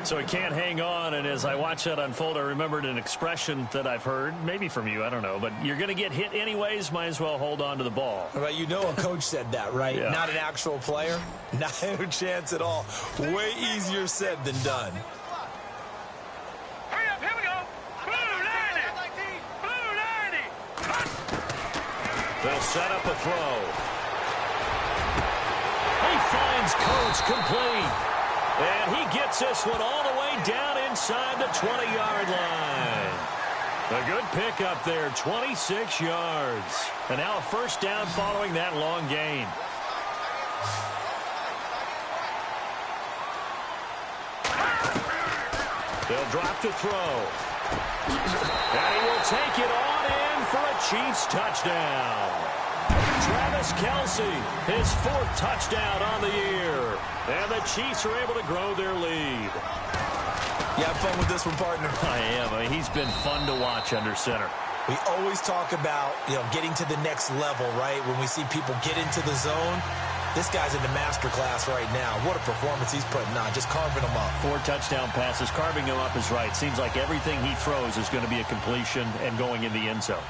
So he can't hang on, and as I watch that unfold, I remembered an expression that I've heard, maybe from you, I don't know, but you're going to get hit anyways, might as well hold on to the ball. Well, you know a coach said that, right? Yeah. Not an actual player. Not a chance at all. Way easier said than done. Hurry up, here we go. Blue 90. Blue 90. They'll set up a throw. He finds Coates complete. And he gets this one all the way down inside the 20-yard line. A good pickup there, 26 yards. And now a 1st down following that long gain. They'll drop to throw. And he will take it on in for a Chiefs touchdown. Travis Kelce, his 4th touchdown on the year. And the Chiefs are able to grow their lead. You have fun with this one, partner? I am. I mean, he's been fun to watch under center. We always talk about, getting to the next level, right? When we see people get into the zone, this guy's in the master class right now. What a performance he's putting on, just carving them up. 4 touchdown passes. Carving him up is right. Seems like everything he throws is going to be a completion and going in the end zone.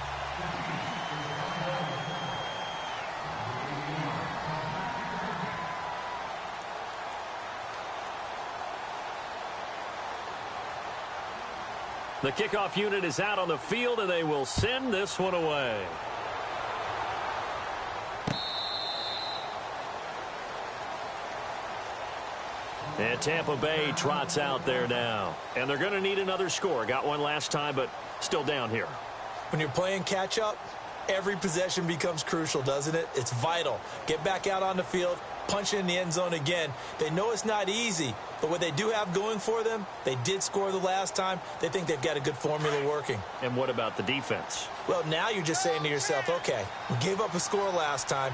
The kickoff unit is out on the field, and they will send this one away. And Tampa Bay trots out there now. And they're going to need another score. Got one last time, but still down here. When you're playing catch-up, every possession becomes crucial, doesn't it? It's vital. Get back out on the field, punch it in the end zone again. They know it's not easy, but what they do have going for them, they did score the last time. They think they've got a good formula working. And what about the defense? Well, now you're just saying to yourself, okay, we gave up a score last time.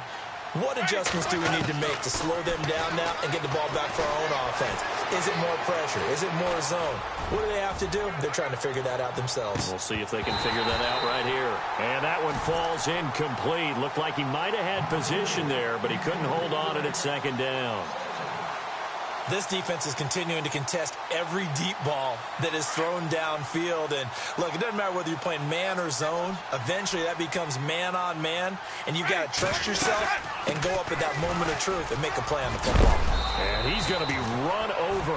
What adjustments do we need to make to slow them down now and get the ball back for our own offense? Is it more pressure? Is it more zone? What do they have to do? They're trying to figure that out themselves. We'll see if they can figure that out right here. And that one falls incomplete. Looked like he might have had position there, but he couldn't hold on at 2nd down. This defense is continuing to contest every deep ball that is thrown downfield. And, look, it doesn't matter whether you're playing man or zone. Eventually, that becomes man-on-man, and you've got to trust yourself and go up at that moment of truth and make a play on the football. And he's going to be run over,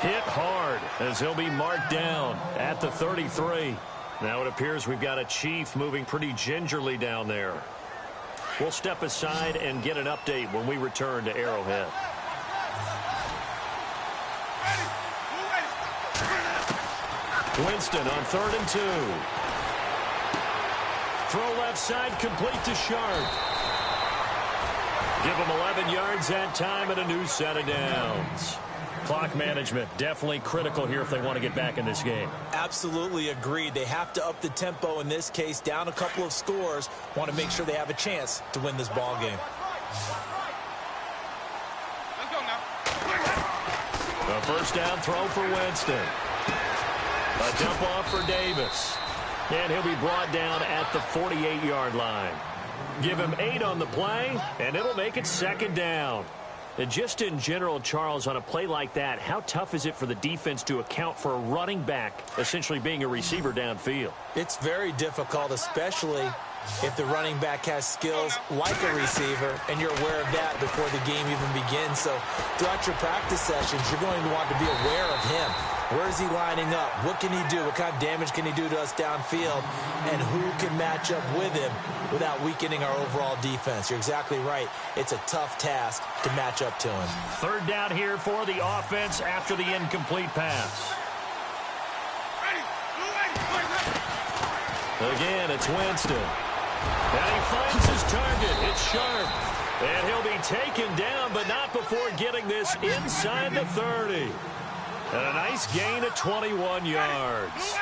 hit hard, as he'll be marked down at the 33. Now it appears we've got a Chief moving pretty gingerly down there. We'll step aside and get an update when we return to Arrowhead. Winston on 3rd and 2. Throw left side, complete to Sharp. Give him 11 yards that time and a new set of downs. Clock management definitely critical here if they want to get back in this game. Absolutely agreed. They have to up the tempo in this case, down a couple of scores. Want to make sure they have a chance to win this ball game. Let's go now. A 1st down throw for Winston. A dump off for Davis. And he'll be brought down at the 48-yard line. Give him 8 on the play, and it'll make it 2nd down. And just in general, Charles, on a play like that, how tough is it for the defense to account for a running back essentially being a receiver downfield? It's very difficult, especially if the running back has skills like a receiver, and you're aware of that before the game even begins. So throughout your practice sessions, you're going to want to be aware of him. Where is he lining up? What can he do? What kind of damage can he do to us downfield? And who can match up with him without weakening our overall defense? You're exactly right. It's a tough task to match up to him. 3rd down here for the offense after the incomplete pass. Again, it's Winston. And he finds his target. It's Sharp. And he'll be taken down, but not before getting this inside the 30. And a nice gain of 21 yards.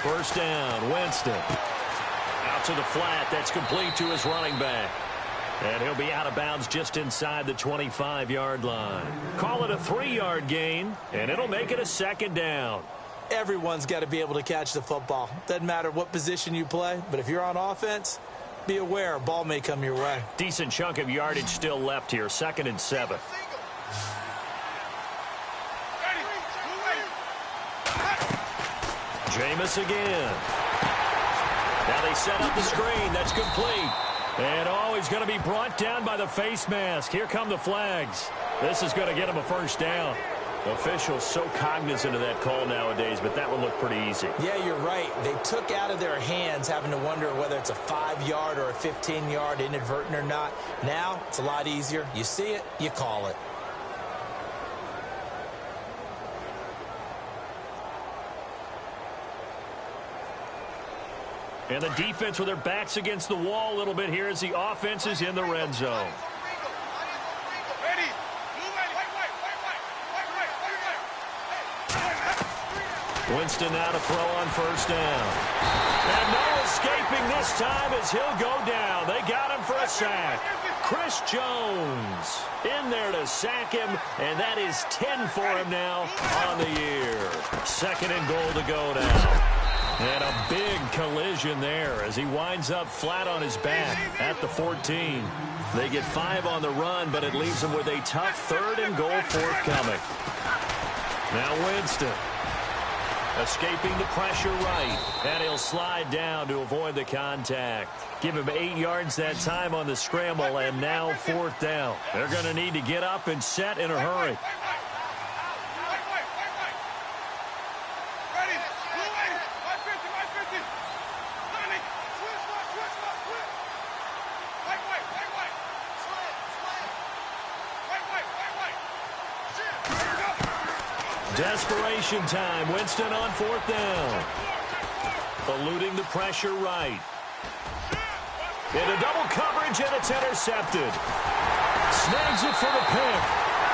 First down, Winston. Out to the flat. That's complete to his running back. And he'll be out of bounds just inside the 25-yard line. Call it a 3-yard gain, and it'll make it a second down. Everyone's got to be able to catch the football. Doesn't matter what position you play, but if you're on offense, be aware a ball may come your way. Decent chunk of yardage still left here. 2nd and 7. Jameis again. Now they set up the screen. That's complete. And he's going to be brought down by the face mask. Here come the flags. This is going to get him a first down. Officials so cognizant of that call nowadays, but that one looked pretty easy. Yeah, you're right. They took out of their hands having to wonder whether it's a 5-yard or a 15-yard, inadvertent or not. Now, it's a lot easier. You see it, you call it. And the defense with their backs against the wall a little bit here as the offense is in the red zone. Winston now to throw on first down. And no escaping this time as he'll go down. They got him for a sack. Chris Jones in there to sack him, and that is 10 for him now on the year. 2nd and goal to go now. And a big collision there as he winds up flat on his back at the 14. They get 5 on the run, but it leaves them with a tough 3rd and goal forthcoming. Now Winston. Escaping the pressure right. And he'll slide down to avoid the contact. Give him 8 yards that time on the scramble, and now 4th down. They're going to need to get up and set in a hurry. Desperation time. Winston on 4th down. Eluding the pressure right. Into double coverage, and it's intercepted. Snags it for the pick.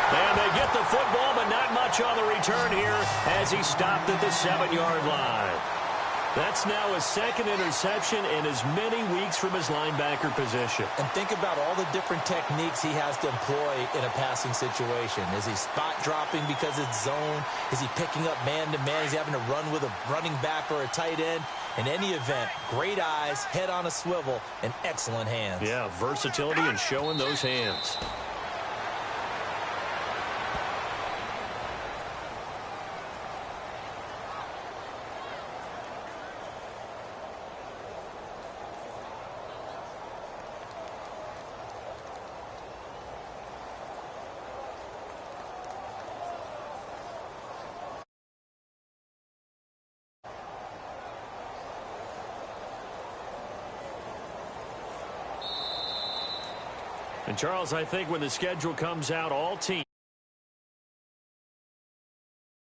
And they get the football, but not much on the return here as he stopped at the 7-yard line. That's now his 2nd interception in as many weeks from his linebacker position. And think about all the different techniques he has to employ in a passing situation. Is he spot dropping because it's zone? Is he picking up man-to-man? Is he having to run with a running back or a tight end? In any event, great eyes, head on a swivel, and excellent hands. Yeah, versatility and showing those hands. And, Charles, I think when the schedule comes out, all teams